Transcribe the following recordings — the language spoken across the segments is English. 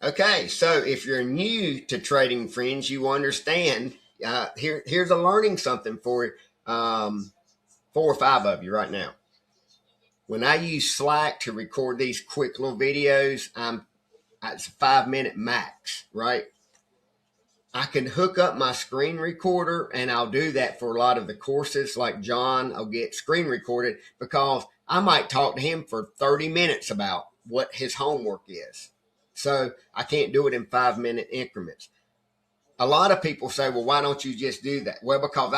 Okay, so if you're new to trading, friends, you understand. Here's a learning something for four or five of you right now. When I use Slack to record these quick little videos, it's a 5 minute max, right? I can hook up my screen recorder, and I'll do that for a lot of the courses. Like John, I'll get screen recorded because I might talk to him for 30 minutes about what his homework is. So I can't do it in 5 minute increments. A lot of people say, well, why don't you just do that? Well, because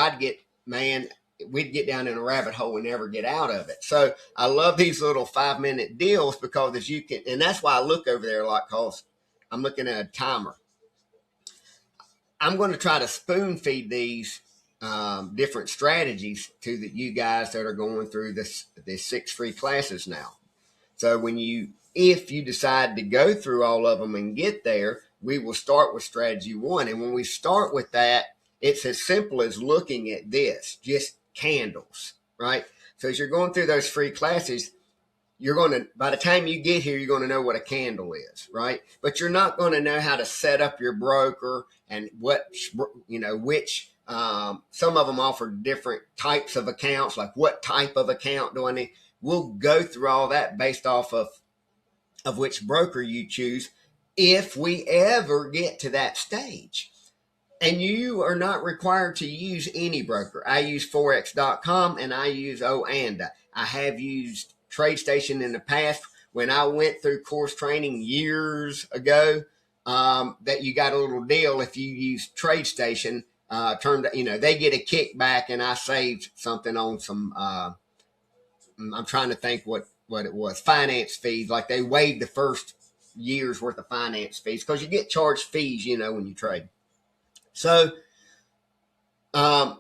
we'd get down in a rabbit hole and never get out of it. So I love these little 5 minute deals because as you can, and that's why I look over there a lot because I'm looking at a timer. I'm going to try to spoon feed these different strategies to you guys that are going through this 6 free classes now. So if you decide to go through all of them and get there, we will start with strategy 1. And when we start with that, it's as simple as looking at this, just candles, right? So as you're going through those free classes, by the time you get here, you're going to know what a candle is, right? But you're not going to know how to set up your broker and which, some of them offer different types of accounts, like what type of account do I need? We'll go through all that based off of which broker you choose if we ever get to that stage. And you are not required to use any broker. I use Forex.com and I use Oanda. I have used TradeStation in the past when I went through course training years ago. That you got a little deal if you use TradeStation. They get a kickback, and I saved something on some. I'm trying to think what it was. Finance fees, like they waived the first year's worth of finance fees because you get charged fees, when you trade. So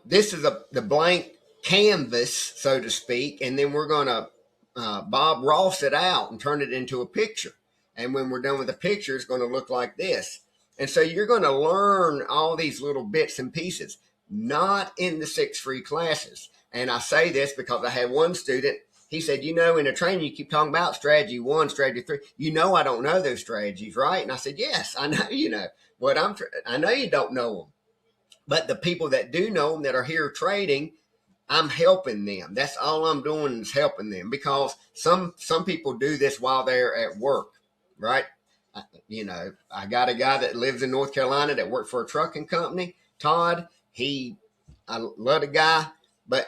this is the blank canvas, so to speak, and then we're going to Bob Ross it out and turn it into a picture. And when we're done with the picture, it's going to look like this. And so you're going to learn all these little bits and pieces, not in the 6 free classes. And I say this because I had one student, he said, in a training, you keep talking about strategy 1, strategy 3. I don't know those strategies, right? And I said, yes, I know you know. I know you don't know them. But the people that do know them that are here trading, I'm helping them. That's all I'm doing is helping them because some people do this while they're at work, right? I got a guy that lives in North Carolina that worked for a trucking company, Todd. I love the guy, but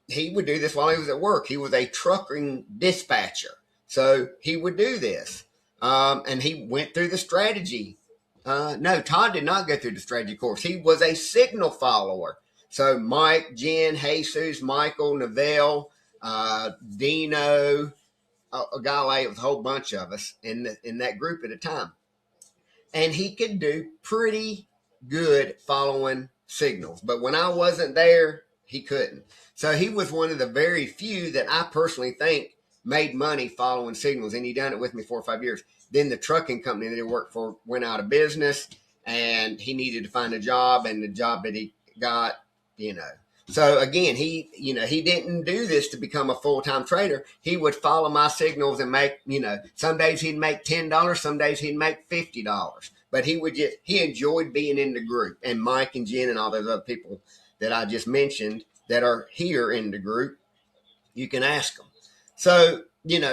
he would do this while he was at work. He was a trucking dispatcher. So he would do this. And he went through the strategy. No, Todd did not go through the strategy course. He was a signal follower. So Mike, Jen, Jesus, Michael, Neville, Dino, a guy like with a whole bunch of us in that group at a time. And he could do pretty good following signals. But when I wasn't there, he couldn't. So he was one of the very few that I personally think made money following signals. And he done it with me 4 or 5 years. Then the trucking company that he worked for went out of business and he needed to find a job, and the job that he got, So again, he didn't do this to become a full-time trader. He would follow my signals and make, some days he'd make $10, some days he'd make $50. But he enjoyed being in the group. And Mike and Jen and all those other people that I just mentioned that are here in the group, you can ask them. So,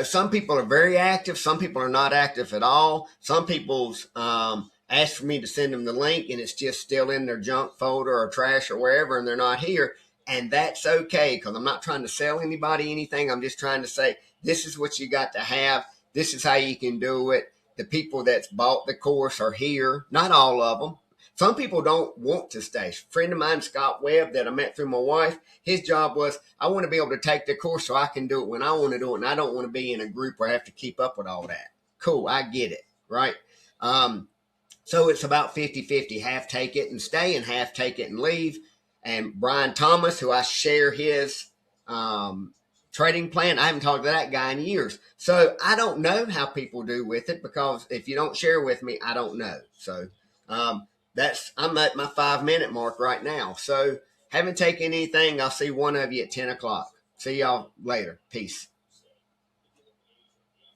some people are very active. Some people are not active at all. Some people's ask for me to send them the link and it's just still in their junk folder or trash or wherever, and they're not here. And that's okay because I'm not trying to sell anybody anything. I'm just trying to say, this is what you got to have. This is how you can do it. The people that's bought the course are here. Not all of them. Some people don't want to stay. A friend of mine, Scott Webb, that I met through my wife, his job was, I want to be able to take the course so I can do it when I want to do it, and I don't want to be in a group where I have to keep up with all that. Cool, I get it, right? So it's about 50-50, half take it and stay and half take it and leave. And Brian Thomas, who I share his trading plan, I haven't talked to that guy in years. So I don't know how people do with it because if you don't share with me, I don't know. So I'm at my 5-minute mark right now. So haven't taken anything. I'll see one of you at 10 o'clock. See y'all later. Peace.